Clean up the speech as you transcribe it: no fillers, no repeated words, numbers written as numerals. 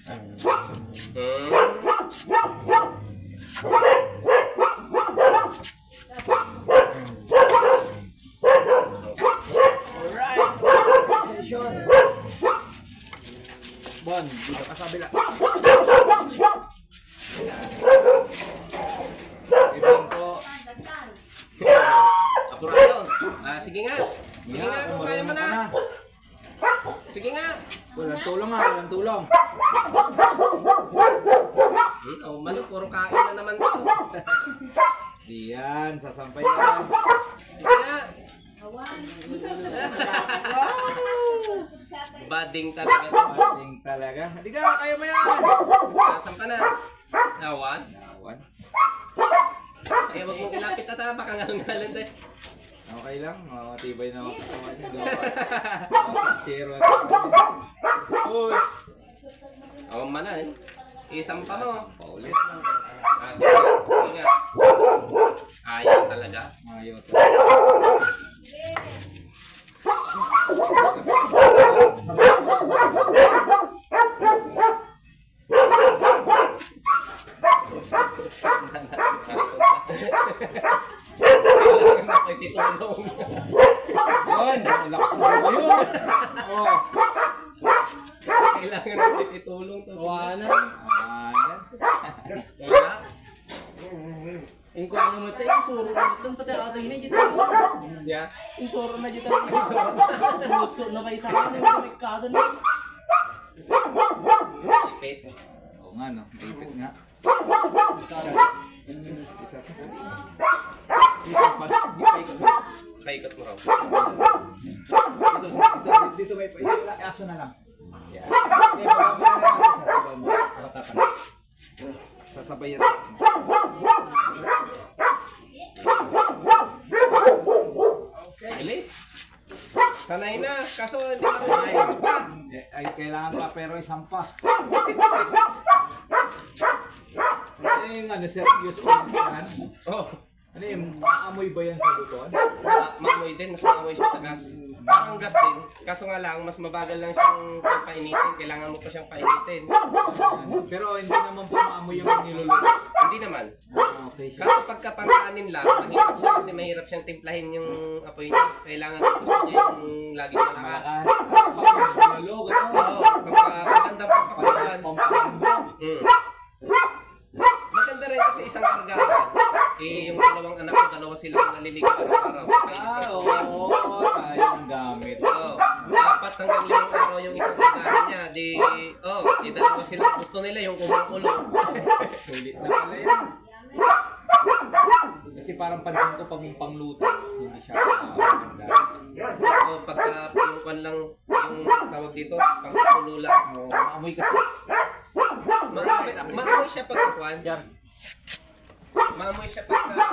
Bon, dito ka sa kabila. Ibang po. Apurado. Sige nga. Sige nga, kung kung kaya mo marunong na. ka Sige nga. Walang tulong ha, walang tulong. Oh, malo, puro kain na naman to. Diyan, sasampay na. Sige nga. Bading talaga. Pating talaga. Hindi ka, kaya mo yan. Nasaan ka na? Nawan? Awan. Eh, wag mong ilapit ata. Baka ngalong-ngalong tayo. Okay lang, matibay na ako. Zero. Uy. Oh, mana eh. Isang pa mo. Paulit. Sige. Sige nga. Ayaw talaga. Ayaw to. Kailangan na kayo titulong. Yun, lakas na ba yun? Oh. Kailangan na kayo titulong. Wanan. Ayan. Wala. Yung kuha naman tayo, yung suro na ito. Pati ato yun, dito. Yeah. Yung suro na dito. Gusto na ba isa ka na yung kumikado na. Ipit. Oo nga no, ipit nga. Paikot mo raw. Dito may aso na lang. Yan. Sasabayan. Bilis. Sanay na. Kaso hindi na rin. Ay, kailangan pa pero isang pa. Eh, ano, serious ko yan. Oh. Ano yung maamoy ba yan sa buton? Maamoy din. Mas maamoy siya sa gas. Parang gas din. Kaso nga lang, mas mabagal lang siyang painitin. Kailangan mo pa siyang painitin. Pero hindi naman po maamoy yung niluluto. Hindi naman. Okay siya. Kaso pagka pangkanin lang, mahirap siya kasi mahirap siyang timplahin yung apoy niya. Kailangan gusto niya yung laging malakas. Niluluto, Oo, maganda pa pakuluan. Maganda rin kasi isang kargahan. Eh, yung dalawang anak ko, dalawa silang naliligaw araw-araw. oo, tayo ang gamit. Oo, 4 hanggang 5 araw yung isang kargahan niya. Di dalawa silang gusto nila yung kumukulo. Sulit na pala yan. Kasi parang pansin ko pag yung pangluto, hindi siya maganda. O, pagka yung kwan lang, yung tawag dito, pangkulo lang. Maamoy kasi. Maamoy siya pagka kwan. Maamoy siya pagka